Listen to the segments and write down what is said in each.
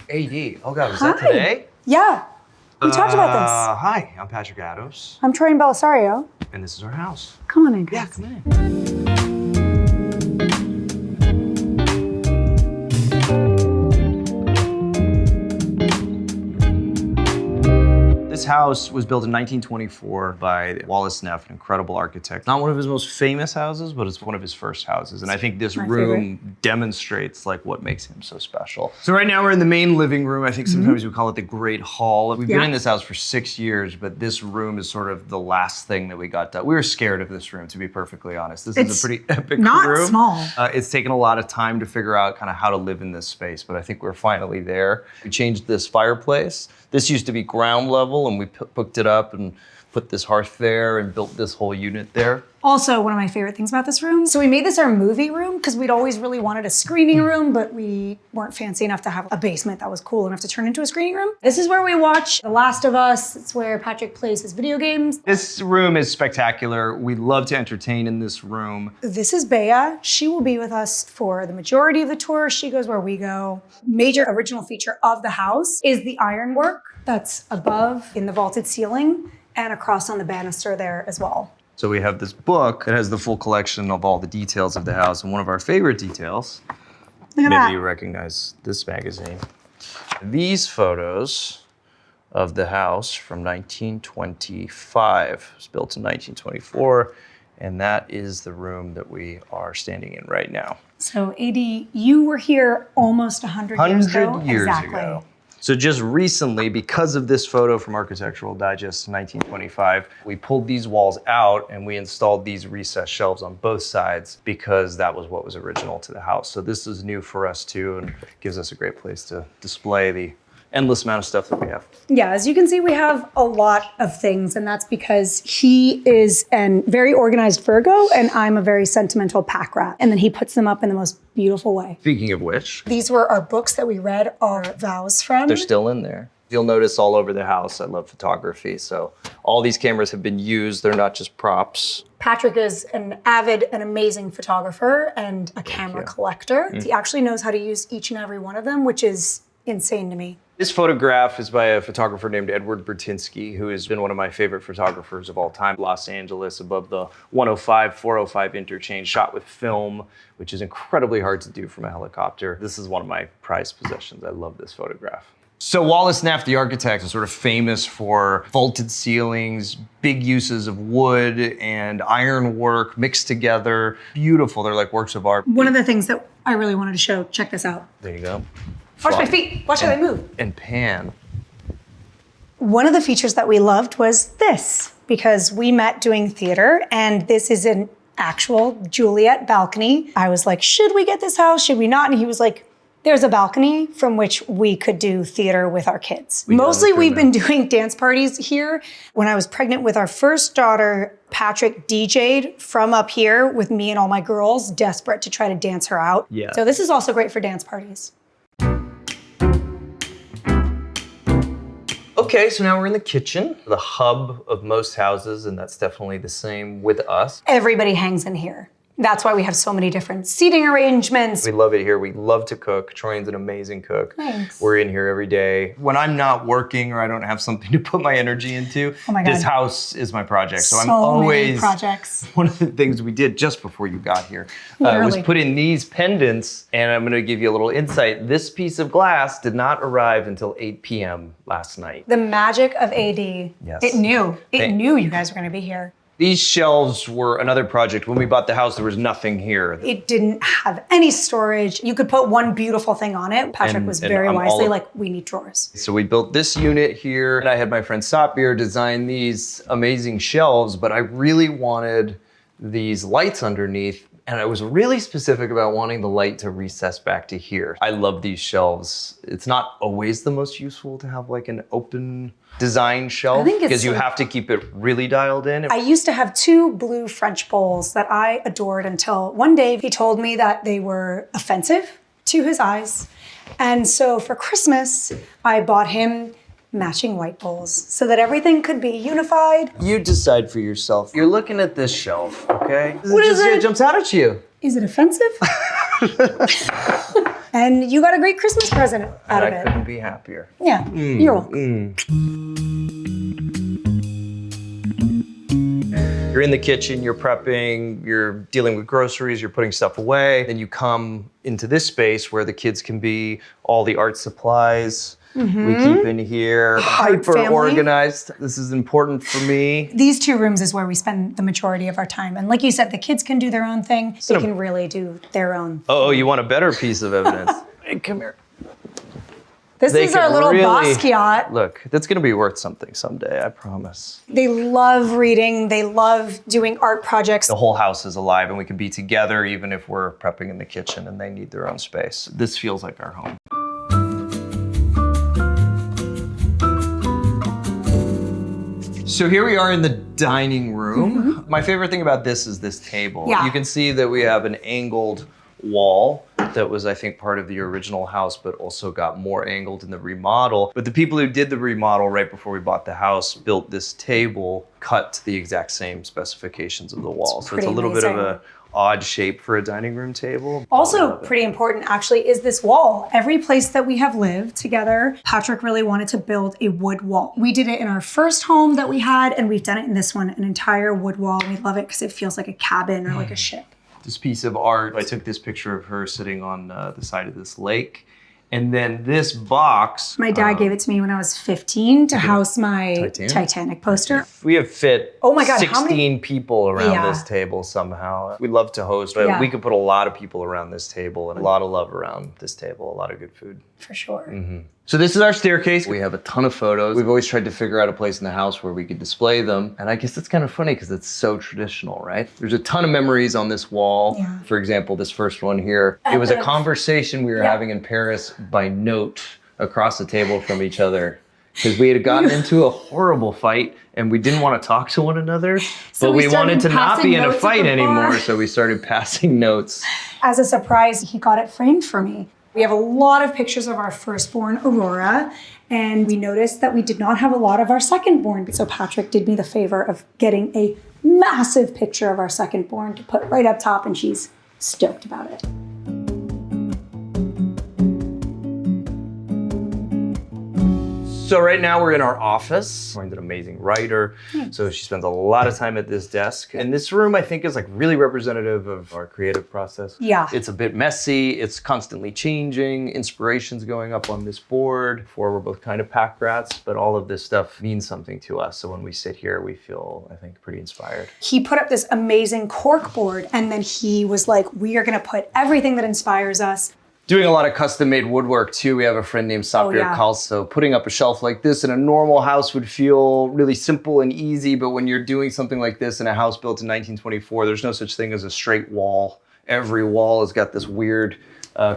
AD. Oh God, was that today? Yeah, we talked about this. Hi, I'm Patrick Adams. I'm Troian Bellisario. And this is our house. Come on in, guys. Yeah, come in. This house was built in 1924 by Wallace Neff, an incredible architect. Not one of his most famous houses, but it's one of his first houses. And I think this room demonstrates like what makes him so special. So right now we're in the main living room. I think sometimes we call it the Great Hall. We've been in this house for 6 years, but this room is sort of the last thing that we got done. We were scared of this room, to be perfectly honest. This is a pretty epic room. Not small. It's taken a lot of time to figure out kind of how to live in this space, but I think we're finally there. We changed this fireplace. This used to be ground level, and we hooked it up and put this hearth there and built this whole unit there. Also, one of my favorite things about this room, so we made this our movie room because we'd always really wanted a screening room, but we weren't fancy enough to have a basement that was cool enough to turn into a screening room. This is where we watch The Last of Us. It's where Patrick plays his video games. This room is spectacular. We love to entertain in this room. This is Bea. She will be with us for the majority of the tour. She goes where we go. Major original feature of the house is the ironwork that's above in the vaulted ceiling and across on the banister there as well. So we have this book that has the full collection of all the details of the house. And one of our favorite details, maybe you recognize this magazine. These photos of the house from 1925. It was built in 1924. And that is the room that we are standing in right now. So AD, you were here almost 100 years ago. 100 years ago. So just recently, because of this photo from Architectural Digest in 1925, we pulled these walls out and we installed these recessed shelves on both sides because that was what was original to the house. So this is new for us too and gives us a great place to display the endless amount of stuff that we have. Yeah, as you can see, we have a lot of things, and that's because he is a very organized Virgo and I'm a very sentimental pack rat. And then he puts them up in the most beautiful way. Speaking of which, these were our books that we read our vows from. They're still in there. You'll notice all over the house, I love photography. So all these cameras have been used. They're not just props. Patrick is an avid and amazing photographer and a camera collector. He actually knows how to use each and every one of them, which is insane to me. This photograph is by a photographer named Edward Bertinsky, who has been one of my favorite photographers of all time. Los Angeles, above the 105, 405 interchange, shot with film, which is incredibly hard to do from a helicopter. This is one of my prized possessions. I love this photograph. So Wallace Neff, the architect, is sort of famous for vaulted ceilings, big uses of wood and ironwork mixed together. Beautiful, they're like works of art. One of the things that I really wanted to show, check this out. There you go. Watch my feet, watch how they move. And pan. One of the features that we loved was this, because we met doing theater, and this is an actual Juliet balcony. I was like, should we get this house? Should we not? And he was like, there's a balcony from which we could do theater with our kids. Mostly we've been doing dance parties here. When I was pregnant with our first daughter, Patrick DJ'd from up here with me and all my girls, desperate to try to dance her out. Yeah. So this is also great for dance parties. Okay, so now we're in the kitchen, the hub of most houses, and that's definitely the same with us. Everybody hangs in here. That's why we have so many different seating arrangements. We love it here. We love to cook. Troian's an amazing cook. Thanks. We're in here every day. When I'm not working or I don't have something to put my energy into, this house is my project. So I'm always many projects. One of the things we did just before you got here was put in these pendants, and I'm gonna give you a little insight. This piece of glass did not arrive until 8 p.m. last night. The magic of AD. Yes. It knew you guys were gonna be here. These shelves were another project. When we bought the house, there was nothing here. It didn't have any storage. You could put one beautiful thing on it. Patrick was very wisely like, we need drawers. So we built this unit here, and I had my friend Satbir design these amazing shelves, but I really wanted these lights underneath, and I was really specific about wanting the light to recess back to here. I love these shelves. It's not always the most useful to have like an open design shelf because you have to keep it really dialed in. I used to have 2 blue French bowls that I adored until one day he told me that they were offensive to his eyes. And so for Christmas, I bought him matching white bowls so that everything could be unified. You decide for yourself. You're looking at this shelf, okay? What is it? It jumps out at you. Is it offensive? and you got a great Christmas present out of I it. couldn't be happier. Yeah, you're welcome. You're in the kitchen, you're prepping, you're dealing with groceries, you're putting stuff away. Then you come into this space where the kids can be, all the art supplies we keep in here, hyper family. organized. This is important for me. These 2 rooms is where we spend the majority of our time. And like you said, the kids can do their own thing. They can really do their own. Oh, you want a better piece of evidence? Hey, come here. This is our little Basquiat. Look, that's gonna be worth something someday, I promise. They love reading. They love doing art projects. The whole house is alive and we can be together even if we're prepping in the kitchen and they need their own space. This feels like our home. So here we are in the dining room. My favorite thing about this is this table. Yeah. You can see that we have an angled wall that was, I think, part of the original house, but also got more angled in the remodel. But the people who did the remodel right before we bought the house built this table cut to the exact same specifications of the wall. So it's a little bit of a odd shape for a dining room table. Also pretty important actually is this wall. Every place that we have lived together, Patrick really wanted to build a wood wall. We did it in our first home that we had, and we've done it in this one, an entire wood wall. We love it because it feels like a cabin or like a ship. This piece of art, I took this picture of her sitting on the side of this lake. And then this box. My dad gave it to me when I was 15 to house my Titanic poster. We have fit oh my God, 16 people around this table somehow. We love to host, but we could put a lot of people around this table and a lot of love around this table, a lot of good food. For sure. So this is our staircase. We have a ton of photos. We've always tried to figure out a place in the house where we could display them. And I guess it's kind of funny because it's so traditional, right? There's a ton of memories on this wall. Yeah. For example, this first one here. It was a conversation we were having in Paris by note across the table from each other. Because we had gotten into a horrible fight and we didn't want to talk to one another, but we wanted to not be in a fight anymore. So we started passing notes. As a surprise, he got it framed for me. We have a lot of pictures of our firstborn, Aurora, and we noticed that we did not have a lot of our secondborn. So Patrick did me the favor of getting a massive picture of our secondborn to put right up top, and she's stoked about it. So right now we're in our office. Lauren's an amazing writer, so she spends a lot of time at this desk. And this room, I think, is like really representative of our creative process. Yeah. It's a bit messy. It's constantly changing. Inspiration's going up on this board. Before we're both kind of pack rats, but all of this stuff means something to us. So when we sit here, we feel, I think, pretty inspired. He put up this amazing cork board, and then he was like, we are gonna put everything that inspires us. Doing a lot of custom-made woodwork too. We have a friend named Sapir Kalso. Putting up a shelf like this in a normal house would feel really simple and easy, but when you're doing something like this in a house built in 1924, there's no such thing as a straight wall. Every wall has got this weird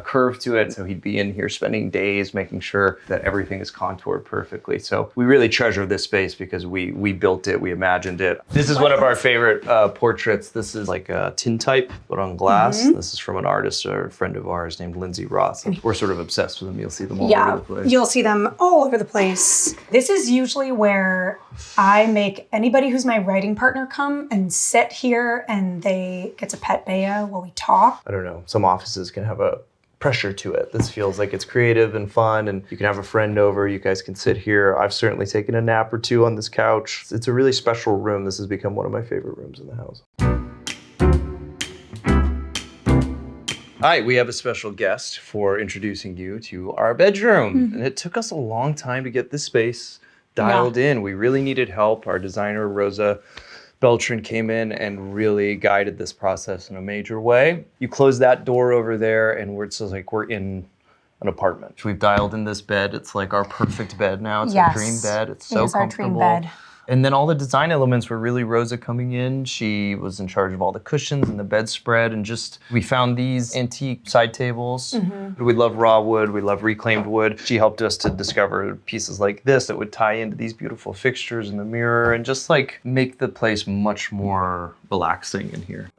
curve to it. So he'd be in here spending days making sure that everything is contoured perfectly. So we really treasure this space because we built it, we imagined it. This is one of our favorite portraits. This is like a tintype, but on glass. This is from an artist or a friend of ours named Lindsay Ross. We're sort of obsessed with them. You'll see them all over the place. You'll see them all over the place. This is usually where I make anybody who's my writing partner come and sit here, and they get to pet Bea while we talk. I don't know, some offices can have a pressure to it. This feels like it's creative and fun, and you can have a friend over, you guys can sit here. I've certainly taken a nap or two on this couch. It's a really special room. This has become one of my favorite rooms in the house. All right, we have a special guest for introducing you to our bedroom. And it took us a long time to get this space dialed in. We really needed help. Our designer, Rosa Beltran, came in and really guided this process in a major way. You close that door over there and it's just like we're in an apartment. We've dialed in this bed. It's like our perfect bed now. It's a dream bed. It's so comfortable. Our dream bed. And then all the design elements were really Rosa coming in. She was in charge of all the cushions and the bedspread, and just, we found these antique side tables. We love raw wood, we love reclaimed wood. She helped us to discover pieces like this that would tie into these beautiful fixtures in the mirror and just like make the place much more relaxing in here.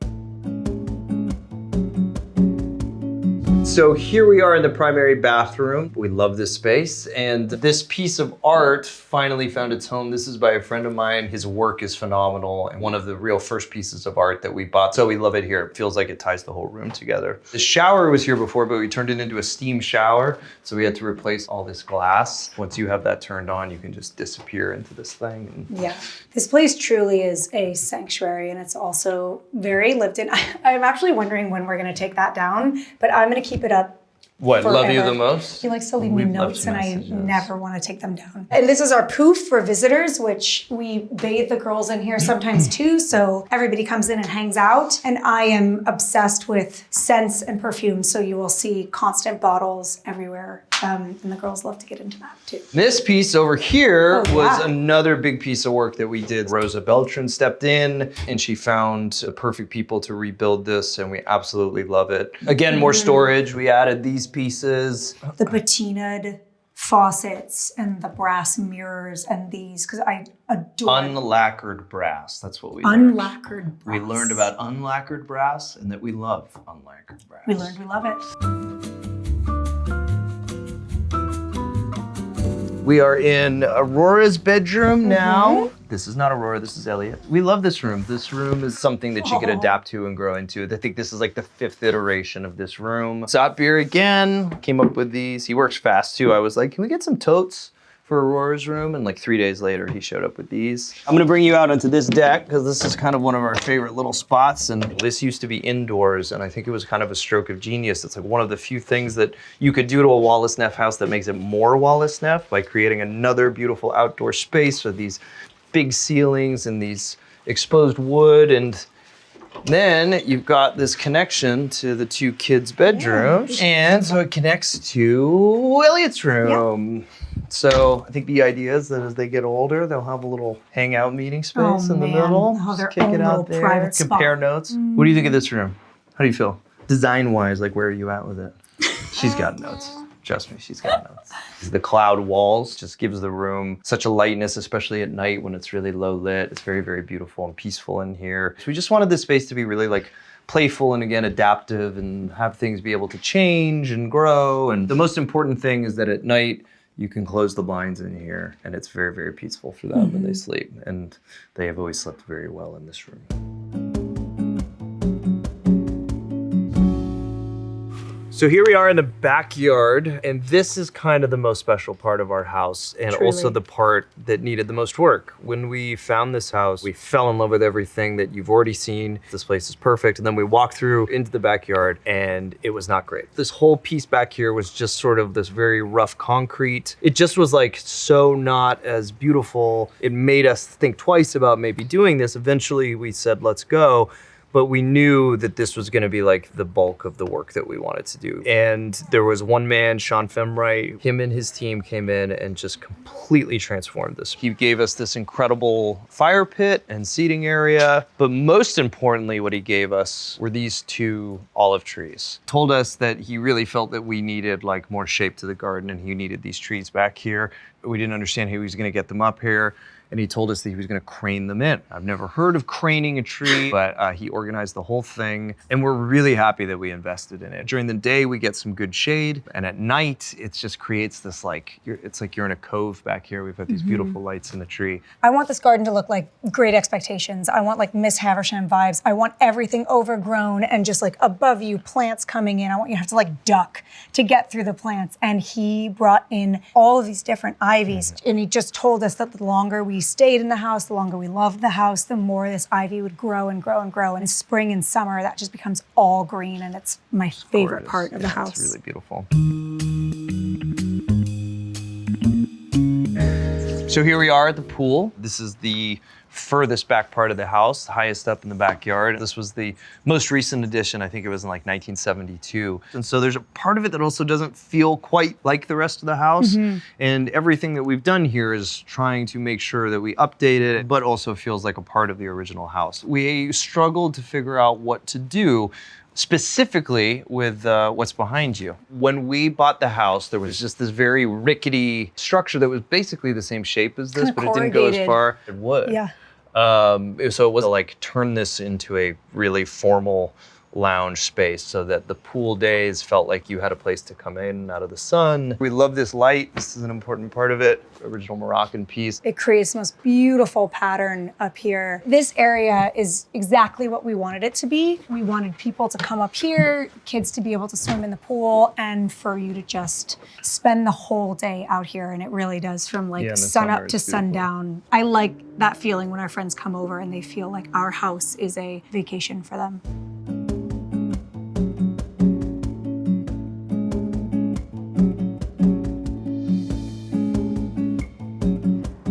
So here we are in the primary bathroom. We love this space, and this piece of art finally found its home. This is by a friend of mine. His work is phenomenal and one of the real first pieces of art that we bought. So we love it here. It feels like it ties the whole room together. The shower was here before, but we turned it into a steam shower. So we had to replace all this glass. Once you have that turned on, you can just disappear into this thing. Yeah, this place truly is a sanctuary, and it's also very lived in. I'm actually wondering when we're gonna take that down, but I'm gonna keep it up. What, forever. love you the most? He likes to leave me We've notes, and I messages. never want to take them down. And this is our poof for visitors, which we bathe the girls in here sometimes too. So everybody comes in and hangs out. And I am obsessed with scents and perfumes. So you will see constant bottles everywhere. And the girls love to get into that too. This piece over here Oh, was yeah. another big piece of work that we did. Rosa Beltran stepped in and she found the perfect people to rebuild this, and we absolutely love it. Again, more storage. We added these pieces. The patinaed faucets and the brass mirrors and these, because I adore Unlacquered brass. That's what we learned. unlacquered brass. We learned about unlacquered brass and that we love unlacquered brass. We learned we love it. We are in Aurora's bedroom now. This is not Aurora, this is Elliot. We love this room. This room is something that she could adapt to and grow into. I think this is like the 5th iteration of this room. Satbir again, came up with these. He works fast too. I was like, can we get some totes for Aurora's room? And like 3 days later, he showed up with these. I'm gonna bring you out onto this deck because this is kind of one of our favorite little spots. And this used to be indoors, and I think it was kind of a stroke of genius. It's like one of the few things that you could do to a Wallace Neff house that makes it more Wallace Neff by creating another beautiful outdoor space with these big ceilings and these exposed wood. And then you've got this connection to the 2 kids' bedrooms. And so it connects to Elliot's room. So I think the idea is that as they get older, they'll have a little hangout meeting space in the middle. Oh, their Just kick own it out little there, private spot. compare notes. What do you think of this room? How do you feel? Design-wise, like where are you at with it? She's got notes. Trust me, she's got notes. The cloud walls just gives the room such a lightness, especially at night when it's really low lit. It's very, very beautiful and peaceful in here. So we just wanted this space to be really like playful and again, adaptive and have things be able to change and grow. And the most important thing is that at night, you can close the blinds in here and it's very, very peaceful for them when they sleep. And they have always slept very well in this room. So here we are in the backyard, and this is kind of the most special part of our house, and Truly. also the part that needed the most work. When we found this house, we fell in love with everything that you've already seen. This place is perfect. And then we walked through into the backyard, and it was not great. This whole piece back here was just sort of this very rough concrete. It just was like so not as beautiful. It made us think twice about maybe doing this. Eventually we said, let's go. But we knew that this was gonna be like the bulk of the work that we wanted to do. And there was one man, Sean Femright, him and his team came in and just completely transformed this. He gave us this incredible fire pit and seating area, but most importantly, what he gave us were these 2 olive trees. Told us that he really felt that we needed like more shape to the garden and he needed these trees back here. We didn't understand how he was gonna get them up here. And he told us that he was gonna crane them in. I've never heard of craning a tree, but he organized the whole thing. And we're really happy that we invested in it. During the day, we get some good shade. And at night, it just creates this like, it's like you're in a cove back here. We've got these beautiful lights in the tree. I want this garden to look like Great Expectations. I want like Miss Havisham vibes. I want everything overgrown and just like above you, plants coming in. I want you to have to like duck to get through the plants. And he brought in all of these different ivies. And he just told us that the longer we stayed in the house, the longer we loved the house, the more this ivy would grow and grow and grow. And in spring and summer, that just becomes all green. And it's my favorite part of the house. It's really beautiful. So here we are at the pool. This is the furthest back part of the house, highest up in the backyard. This was the most recent addition. I think it was in like 1972. And so there's a part of it that also doesn't feel quite like the rest of the house. And everything that we've done here is trying to make sure that we update it, but also feels like a part of the original house. We struggled to figure out what to do specifically with what's behind you. When we bought the house, there was just this very rickety structure that was basically the same shape as this, Kinda but it didn't go as corrugated. far as wood. Yeah. So it was like turn this into a really formal lounge space so that the pool days felt like you had a place to come in out of the sun. We love this light. This is an important part of it. Original Moroccan piece. It creates the most beautiful pattern up here. This area is exactly what we wanted it to be. We wanted people to come up here, kids to be able to swim in the pool, and for you to just spend the whole day out here. And it really does, from like in the sun summer, up to it's beautiful. sundown. I like that feeling when our friends come over and they feel like our house is a vacation for them.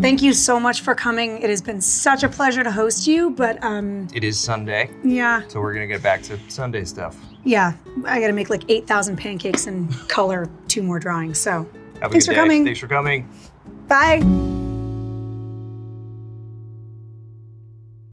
Thank you so much for coming. It has been such a pleasure to host you, but It is Sunday, yeah, so we're gonna get back to Sunday stuff. yeah, I gotta make like 8,000 pancakes and color 2 more drawings, so Have a thanks good for day. coming. Thanks for coming. Bye.